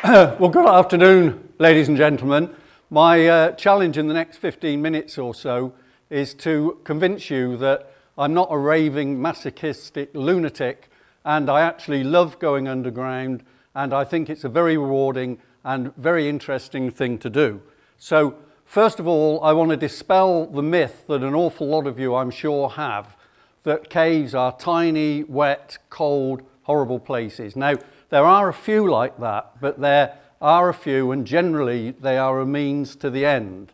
Well, good afternoon, ladies and gentlemen. My challenge in the next 15 minutes or so is to convince you that I'm not a raving, masochistic lunatic, and I actually love going underground, and I think it's a very rewarding and very interesting thing to do. So, first of all, I want to dispel the myth that an awful lot of you, I'm sure, have, that caves are tiny, wet, cold, horrible places. Now, there are a few like that, but there are a few, and generally they are a means to the end.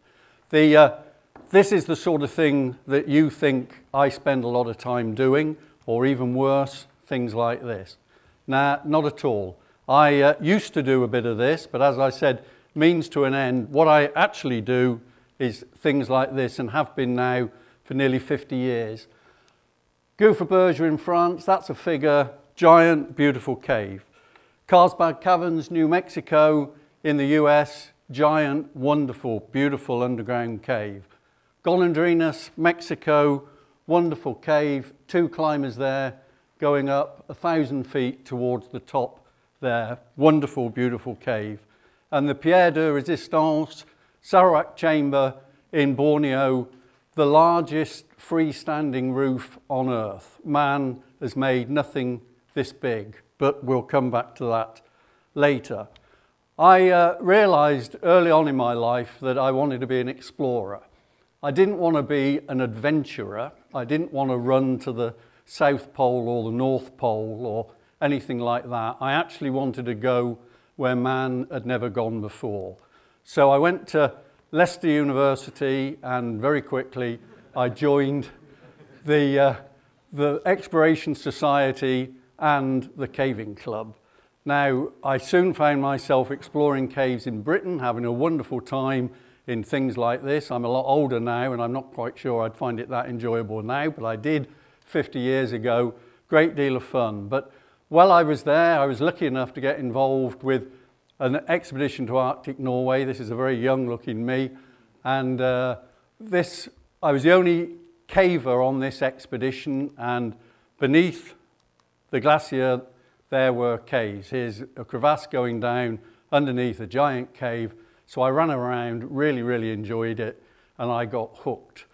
This is the sort of thing that you think I spend a lot of time doing, or even worse, things like this. Nah, not at all. I used to do a bit of this, but as I said, means to an end. What I actually do is things like this, and have been now for nearly 50 years. Gouffre-Berger in France, that's a figure, giant, beautiful cave. Carlsbad Caverns, New Mexico, in the US, giant, wonderful, beautiful underground cave. Golondrinas, Mexico, wonderful cave, 2 climbers there, going up 1,000 feet towards the top there. Wonderful, beautiful cave. And the Pierre de Resistance, Sarawak Chamber in Borneo, the largest freestanding roof on Earth. Man has made nothing this big, but we'll come back to that later. I realized early on in my life that I wanted to be an explorer. I didn't want to be an adventurer. I didn't want to run to the South Pole or the North Pole or anything like that. I actually wanted to go where man had never gone before. So I went to Leicester University, and very quickly I joined the Exploration Society and the Caving Club. Now, I soon found myself exploring caves in Britain, having a wonderful time in things like this. I'm a lot older now, and I'm not quite sure I'd find it that enjoyable now, but I did 50 years ago. Great deal of fun. But while I was there, I was lucky enough to get involved with an expedition to Arctic Norway. This is a very young-looking me, and I was the only caver on this expedition, and beneath the glacier there were caves. Here's a crevasse going down underneath a giant cave. So I ran around, really enjoyed it, and I got hooked.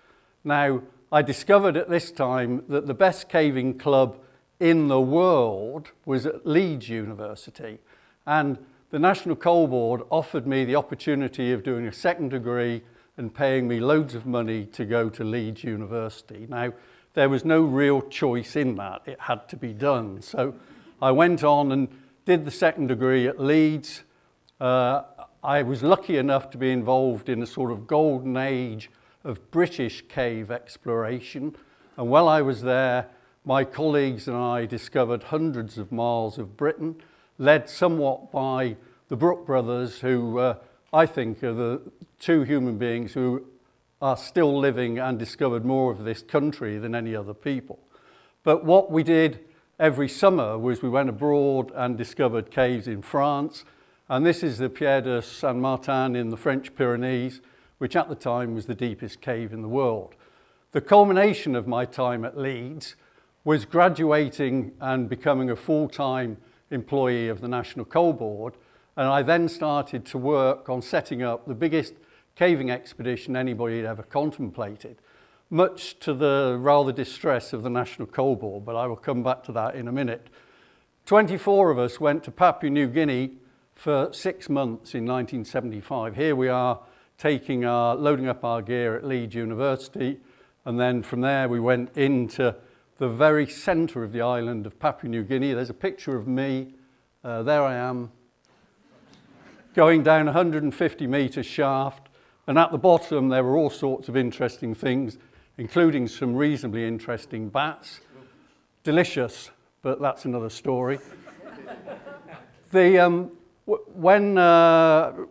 Now, I discovered at this time that the best caving club in the world was at Leeds University, and the National Coal Board offered me the opportunity of doing a second degree and paying me loads of money to go to Leeds University. Now, there was no real choice in that. It had to be done. So I went on and did the second degree at Leeds. I was lucky enough to be involved in a sort of golden age of British cave exploration. And while I was there, my colleagues and I discovered hundreds of miles of Britain, led somewhat by the Brooke brothers, who I think are the 2 human beings who are still living and discovered more of this country than any other people. But what we did every summer was we went abroad and discovered caves in France, and this is the Pierre de Saint-Martin in the French Pyrenees, which at the time was the deepest cave in the world. The culmination of my time at Leeds was graduating and becoming a full-time employee of the National Coal Board, and I then started to work on setting up the biggest caving expedition anybody had ever contemplated, much to the rather distress of the National Coal Board, but I will come back to that in a minute. 24 of us went to Papua New Guinea for 6 months in 1975. Here we are loading up our gear at Leeds University, and then from there we went into the very centre of the island of Papua New Guinea. There's a picture of me, there I am, going down a 150-metre shaft, and at the bottom there were all sorts of interesting things, including some reasonably interesting bats. Delicious, but that's another story. When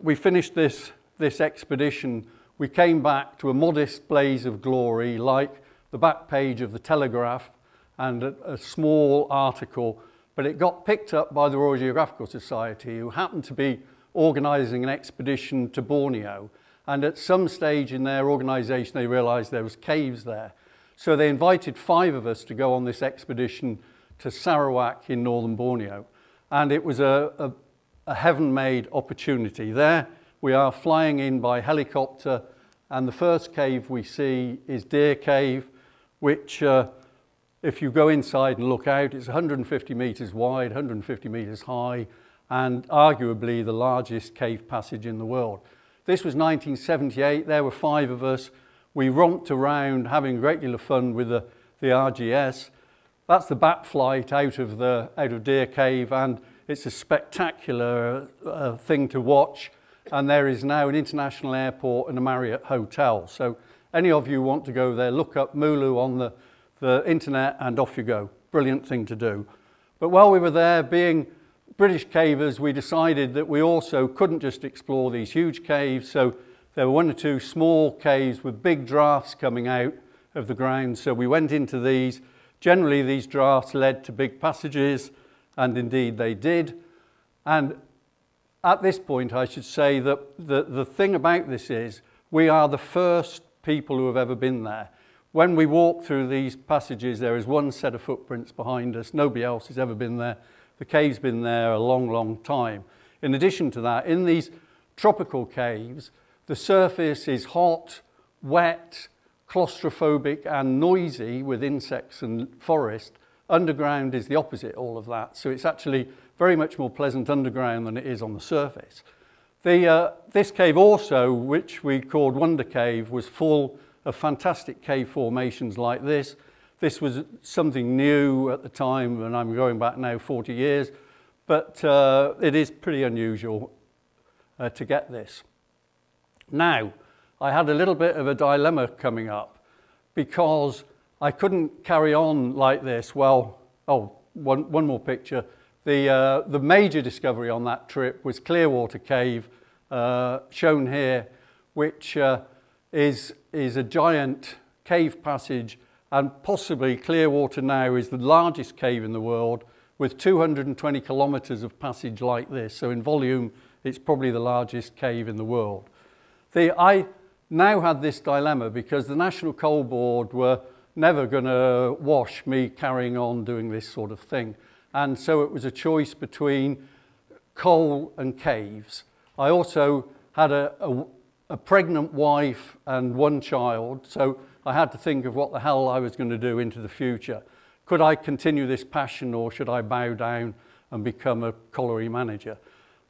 we finished this expedition, we came back to a modest blaze of glory, like the back page of the Telegraph and a small article, but it got picked up by the Royal Geographical Society, who happened to be organising an expedition to Borneo. And at some stage in their organisation, they realised there was caves there. So they invited 5 of us to go on this expedition to Sarawak in northern Borneo. And it was a a heaven-made opportunity. There we are flying in by helicopter, and the first cave we see is Deer Cave, which if you go inside and look out, it's 150 metres wide, 150 metres high, and arguably the largest cave passage in the world. This was 1978, there were 5 of us. We romped around having a great deal of fun with the RGS. That's the bat flight out of Deer Cave, and it's a spectacular thing to watch. And there is now an international airport and a Marriott hotel. So any of you want to go there, look up Mulu on the internet and off you go. Brilliant thing to do. But while we were there, being British cavers, we decided that we also couldn't just explore these huge caves. So there were 1 or 2 small caves with big drafts coming out of the ground. So we went into these. Generally, these drafts led to big passages, and indeed they did. And at this point, I should say that the thing about this is we are the first people who have ever been there. When we walk through these passages, there is 1 set of footprints behind us. Nobody else has ever been there. The cave's been there a long, long time. In addition to that, in these tropical caves, the surface is hot, wet, claustrophobic and noisy with insects and forest. Underground is the opposite, all of that. So it's actually very much more pleasant underground than it is on the surface. This cave also, which we called Wonder Cave, was full of fantastic cave formations like this. This was something new at the time, and I'm going back now 40 years, but it is pretty unusual to get this. Now, I had a little bit of a dilemma coming up because I couldn't carry on like this. Well, one more picture. The major discovery on that trip was Clearwater Cave, shown here, which is a giant cave passage, and possibly Clearwater now is the largest cave in the world with 220 kilometres of passage like this. So in volume, it's probably the largest cave in the world. I now had this dilemma because the National Coal Board were never going to wash me carrying on doing this sort of thing. And so it was a choice between coal and caves. I also had a pregnant wife and 1 child, so I had to think of what the hell I was going to do into the future. Could I continue this passion, or should I bow down and become a colliery manager?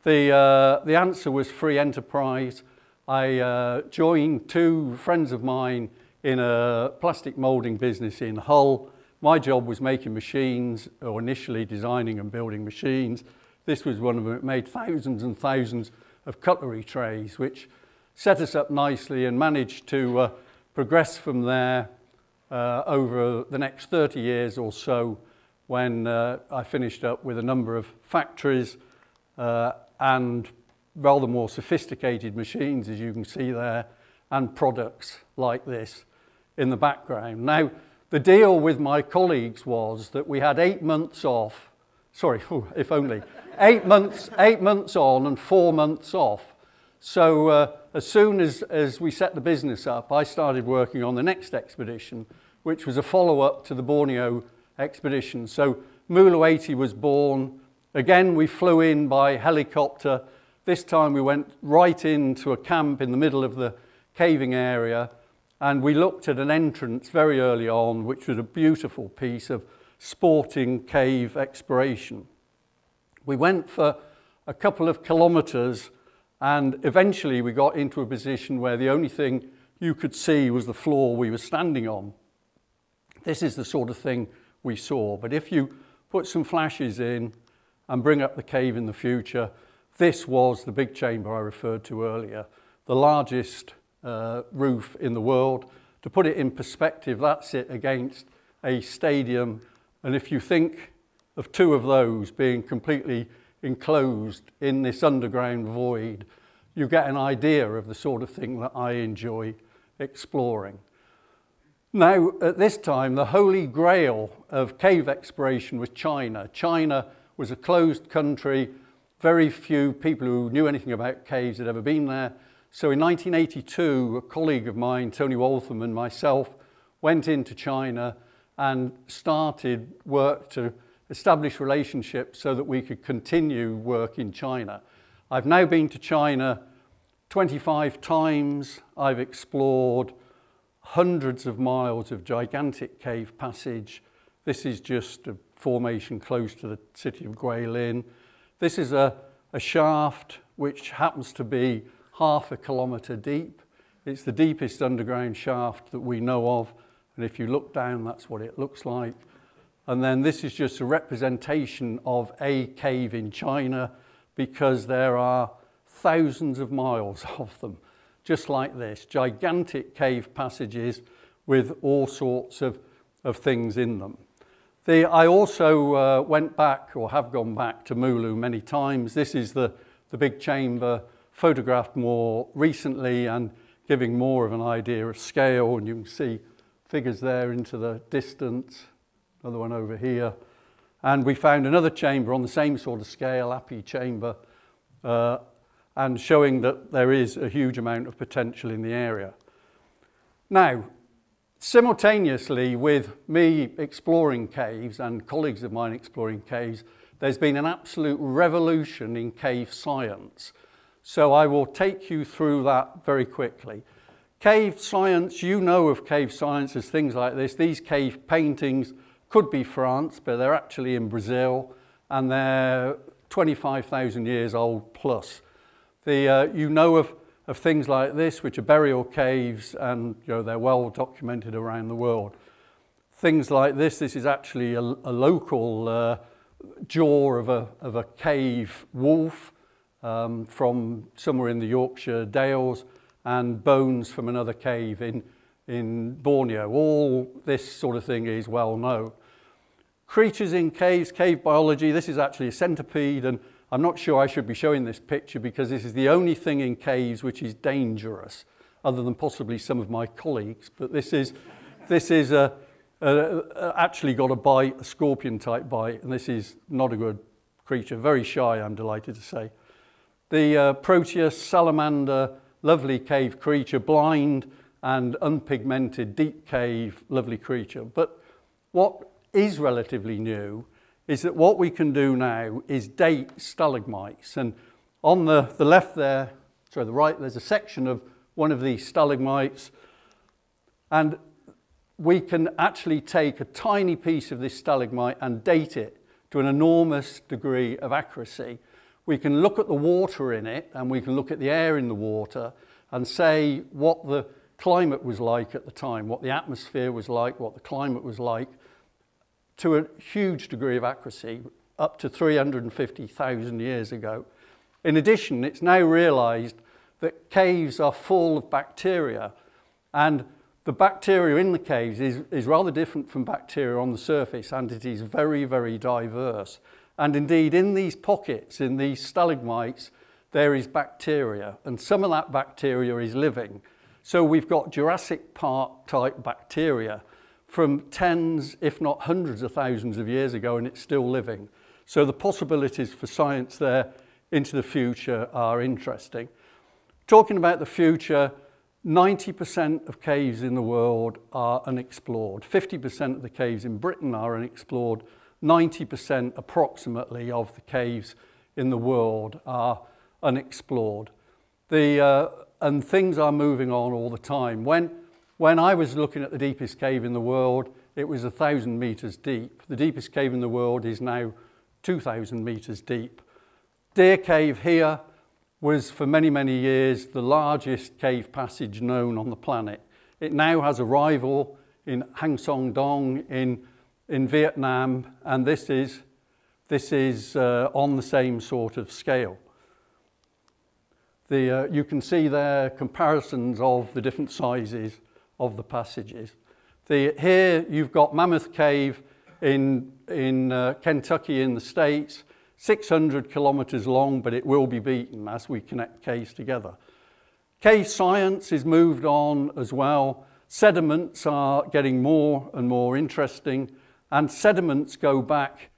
The answer was free enterprise. I joined 2 friends of mine in a plastic moulding business in Hull. My job was making machines, or initially designing and building machines. This was one of them. It made thousands and thousands of cutlery trays, which set us up nicely and managed to progress from there over the next 30 years or so, when I finished up with a number of factories and rather more sophisticated machines, as you can see there, and products like this in the background. Now, the deal with my colleagues was that we had 8 months off, sorry, if only, 8 months on and 4 months off. So as soon as we set the business up, I started working on the next expedition, which was a follow-up to the Borneo expedition. So Mulu 80 was born. Again, we flew in by helicopter. This time we went right into a camp in the middle of the caving area, and we looked at an entrance very early on, which was a beautiful piece of sporting cave exploration. We went for a couple of kilometres, and eventually we got into a position where the only thing you could see was the floor we were standing on. This is the sort of thing we saw, but if you put some flashes in and bring up the cave in the future, this was the big chamber I referred to earlier, the largest roof in the world. To put it in perspective, that's it against a stadium, and if you think of 2 of those being completely enclosed in this underground void, you get an idea of the sort of thing that I enjoy exploring. Now, at this time, the holy grail of cave exploration was China. China was a closed country. Very few people who knew anything about caves had ever been there. So in 1982, a colleague of mine, Tony Waltham, and myself went into China and started work to establish relationships so that we could continue work in China. I've now been to China 25 times. I've explored hundreds of miles of gigantic cave passage. This is just a formation close to the city of Guilin. This is a shaft which happens to be half a kilometre deep. It's the deepest underground shaft that we know of, and if you look down, that's what it looks like. And then this is just a representation of a cave in China, because there are thousands of miles of them, just like this, gigantic cave passages with all sorts of things in them. I also went back, or have gone back, to Mulu many times. This is the big chamber, photographed more recently and giving more of an idea of scale, and you can see figures there into the distance, another one over here. And we found another chamber on the same sort of scale, Api chamber, and showing that there is a huge amount of potential in the area. Now, simultaneously with me exploring caves and colleagues of mine exploring caves, there's been an absolute revolution in cave science. So I will take you through that very quickly. Cave science, you know of cave science as things like this. These cave paintings could be France, but they're actually in Brazil, and they're 25,000 years old plus. You know of things like this, which are burial caves, and they're well documented around the world. Things like this is actually a local jaw of a cave wolf from somewhere in the Yorkshire Dales, and bones from another cave in Borneo. All this sort of thing is well known. Creatures in caves, cave biology, this is actually a centipede, and I'm not sure I should be showing this picture because this is the only thing in caves which is dangerous, other than possibly some of my colleagues. But this is actually got a bite, a scorpion type bite, and this is not a good creature, very shy, I'm delighted to say. The Proteus salamander, lovely cave creature, blind and unpigmented, deep cave, lovely creature. But what is relatively new is that what we can do now is date stalagmites. And on the left there, sorry, the right, there's a section of one of these stalagmites, and we can actually take a tiny piece of this stalagmite and date it to an enormous degree of accuracy. We can look at the water in it, and we can look at the air in the water and say what the climate was like at the time, what the atmosphere was like, what the climate was like, to a huge degree of accuracy, up to 350,000 years ago. In addition, it's now realized that caves are full of bacteria, and the bacteria in the caves is rather different from bacteria on the surface, and it is very, very diverse. And indeed, in these pockets, in these stalagmites, there is bacteria, and some of that bacteria is living. So we've got Jurassic Park type bacteria from tens, if not hundreds of thousands of years ago, and it's still living. So the possibilities for science there into the future are interesting. Talking about the future, 90% of caves in the world are unexplored. 50% of the caves in Britain are unexplored. 90% approximately of the caves in the world are unexplored. And things are moving on all the time. When I was looking at the deepest cave in the world, it was 1,000 meters deep. The deepest cave in the world is now 2,000 meters deep. Deer Cave here was for many, many years the largest cave passage known on the planet. It now has a rival in Hang Son Dong in Vietnam, and this is on the same sort of scale. You can see there comparisons of the different sizes of the passages. Here you've got Mammoth Cave in Kentucky in the States, 600 kilometers long, but it will be beaten as we connect caves together. Cave science is moved on as well. Sediments are getting more and more interesting, and sediments go back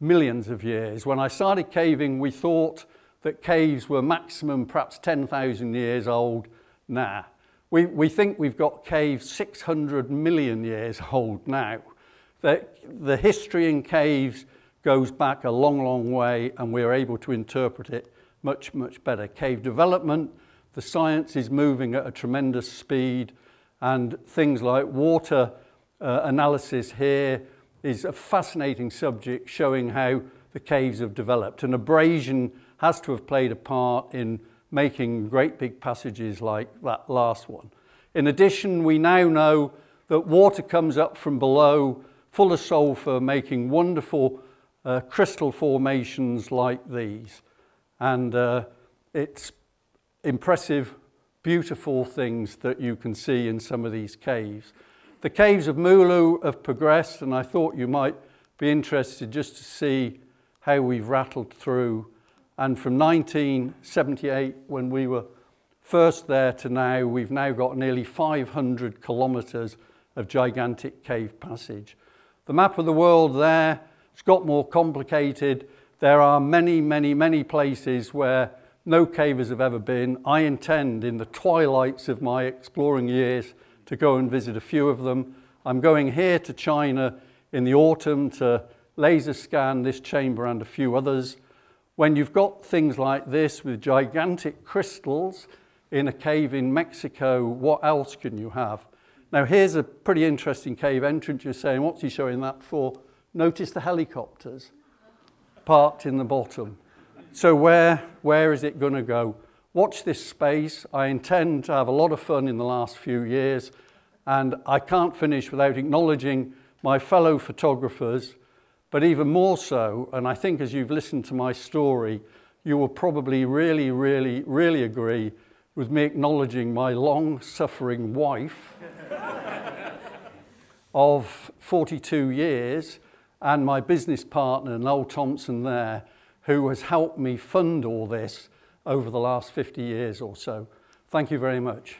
millions of years. When I started caving, we thought that caves were maximum perhaps 10,000 years old. Nah. We think we've got caves 600 million years old now. The history in caves goes back a long, long way, and we're able to interpret it much, much better. Cave development, the science is moving at a tremendous speed, and things like water analysis here is a fascinating subject, showing how the caves have developed. And abrasion has to have played a part in making great big passages like that last one. In addition, we now know that water comes up from below full of sulfur, making wonderful crystal formations like these. And it's impressive, beautiful things that you can see in some of these caves. The caves of Mulu have progressed, and I thought you might be interested just to see how we've rattled through. And from 1978, when we were first there, to now, we've now got nearly 500 kilometres of gigantic cave passage. The map of the world there, it's got more complicated. There are many, many, many places where no cavers have ever been. I intend, in the twilights of my exploring years, to go and visit a few of them. I'm going here to China in the autumn to laser scan this chamber and a few others. When you've got things like this with gigantic crystals in a cave in Mexico, what else can you have? Now here's a pretty interesting cave entrance. You're saying, what's he showing that for? Notice the helicopters parked in the bottom. So where is it going to go? Watch this space. I intend to have a lot of fun in the last few years, and I can't finish without acknowledging my fellow photographers, but even more so, and I think as you've listened to my story, you will probably really, really, really agree with me acknowledging my long-suffering wife of 42 years and my business partner, Noel Thompson there, who has helped me fund all this over the last 50 years or so. Thank you very much.